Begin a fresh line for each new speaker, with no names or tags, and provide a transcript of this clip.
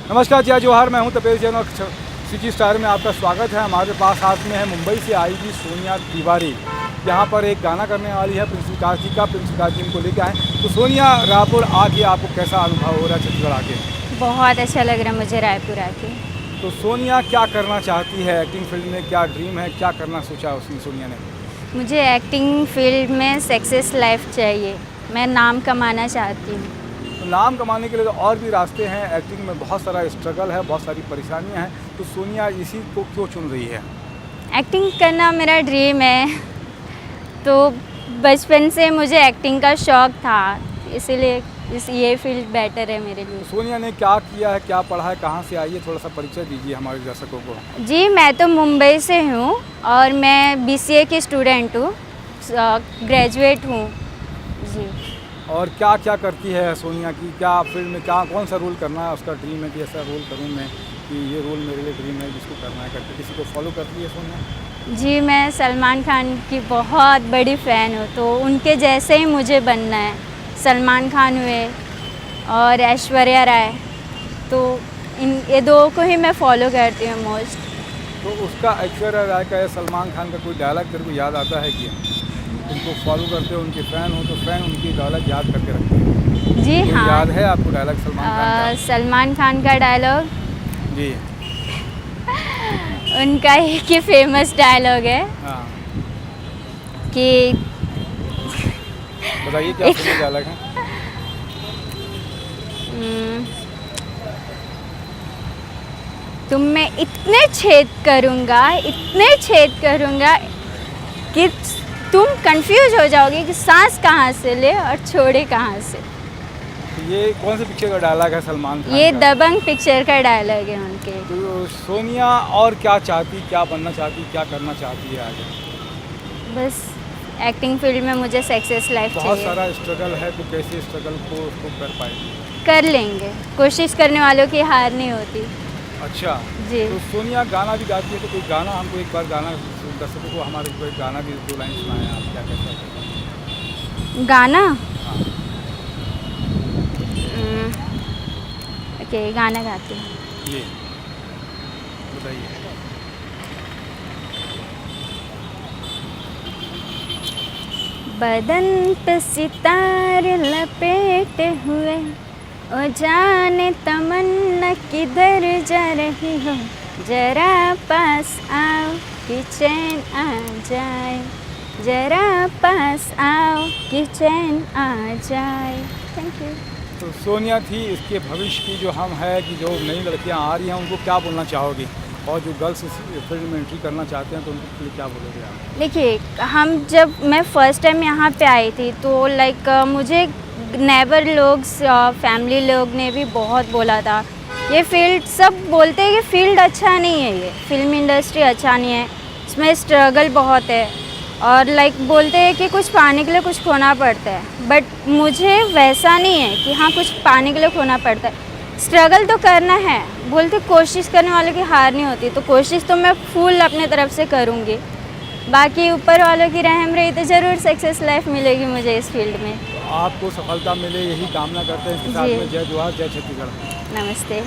नमस्कार जय जवाहर, मैं हूं तपेश जैन और सिटी स्टार में आपका स्वागत है। हमारे पास हाथ में है मुंबई से आई हुई सोनिया तिवारी। यहाँ पर एक गाना करने वाली है प्रिंस विकास जी का। प्रिंस विकास जी इनको लेके आए। तो सोनिया, रायपुर आके आपको कैसा अनुभव हो रहा है छत्तीसगढ़ आके?
बहुत अच्छा लग रहा है मुझे रायपुर आके।
तो सोनिया क्या करना चाहती है एक्टिंग फील्ड में? क्या ड्रीम है, क्या करना सोचा है उसने सोनिया ने?
मुझे एक्टिंग फील्ड में सक्सेस लाइफ चाहिए। मैं नाम कमाना चाहती हूँ।
तो नाम कमाने के लिए तो और भी रास्ते हैं। एक्टिंग में बहुत सारा स्ट्रगल है, बहुत सारी परेशानियाँ हैं। तो सोनिया इसी को क्यों चुन रही है?
एक्टिंग करना मेरा ड्रीम है, तो बचपन से मुझे एक्टिंग का शौक़ था, इसीलिए ये फील्ड बेटर है मेरे लिए।
तो सोनिया ने क्या किया है, क्या पढ़ा है, कहाँ से आई है? थोड़ा सा परिचय दीजिए हमारे दर्शकों को।
जी, मैं तो मुंबई से हूँ और मैं BCA की स्टूडेंट हूँ, ग्रेजुएट हूँ जी।
और क्या क्या करती है सोनिया की? क्या फील्ड में क्या कौन सा रोल करना है उसका ड्रीम है कि ऐसा रोल करूँ मैं, कि ये रोल मेरे लिए ड्रीम है जिसको करना है करके? किसी को फॉलो करती है सोनिया?
जी, मैं सलमान खान की बहुत बड़ी फ़ैन हूँ, तो उनके जैसे ही मुझे बनना है। सलमान खान हुए और ऐश्वर्या राय, तो ये दो को ही मैं फॉलो करती हूँ मोस्ट।
तो उसका ऐश्वर्या राय का या सलमान खान का कोई डायलॉग तेरे को याद आता है कि उनको फॉलो करते हो, उनके फ़ैन हो तो फ़ैन उनकी डायलॉग याद करके रखते हैं?
जी हाँ।
याद है आपको डायलॉग
सलमान खान का डायलॉग?
जी
उनका एक ही फेमस डायलॉग है।
हाँ,
कि
बताइए क्या फेमस डायलॉग है?
तुम मैं इतने छेद करूँगा कि तुम कंफ्यूज हो जाओगे कि सांस कहाँ से ले और छोड़े कहाँ से।
ये कौन सी पिक्चर का डायलॉग है सलमान खान
ये
का?
दबंग पिक्चर का डायलॉग है उनके।
तो सोनिया और क्या चाहती, क्या बनना चाहती, क्या करना चाहती है आगे?
बस एक्टिंग फील्ड में मुझे सक्सेस लाइफ
बहुत
चाहिए।
सारा स्ट्रगल है, तो कैसे स्ट्रगल को उसको कर पाएगी?
कर लेंगे, कोशिश करने वालों की हार नहीं होती।
अच्छा
जी।
तो सोनिया गाना भी गाती है, तो कोई गाना हमको एक बार गाना दर्शकों को हमारे कोई गाना भी 2 लाइन सुनाएं आप, क्या कैसा है?
गाना?
हाँ
ओके, गाना गाती हूँ।
जी बताइए।
बदन पे सितारे लपेटे हुए, ओ जाने तमन्ना किधर जा रही हो, जरा पास आओ कि चैन आ जाए, जरा पास आओ कि चैन आ जाए। Thank you.
तो सोनिया थी, इसके भविष्य की जो हम है कि जो नई लड़कियां आ रही हैं उनको क्या बोलना चाहोगी? और जो गर्ल्स इस फील्ड में एंट्री करना चाहते हैं तो उनके लिए क्या बोलोगे आप?
देखिए, मैं फ़र्स्ट टाइम यहाँ पे आई थी, तो मुझे नेबर लोग, फैमिली लोग ने भी बहुत बोला था, ये फील्ड, सब बोलते हैं कि फील्ड अच्छा नहीं है, ये फिल्म इंडस्ट्री अच्छा नहीं है, इसमें स्ट्रगल बहुत है, और बोलते हैं कि कुछ पाने के लिए कुछ खोना पड़ता है। बट मुझे वैसा नहीं है कि हाँ कुछ पाने के लिए खोना पड़ता है। स्ट्रगल तो करना है, बोलते कोशिश करने वालों की हार नहीं होती, तो कोशिश तो मैं फुल अपने तरफ से करूँगी। बाकी ऊपर वालों की रहम रही तो ज़रूर सक्सेस लाइफ मिलेगी मुझे इस फील्ड में।
आपको सफलता मिले यही कामना करते हैं। इसके साथ में जय जवाहर, जय छत्तीसगढ़।
नमस्ते।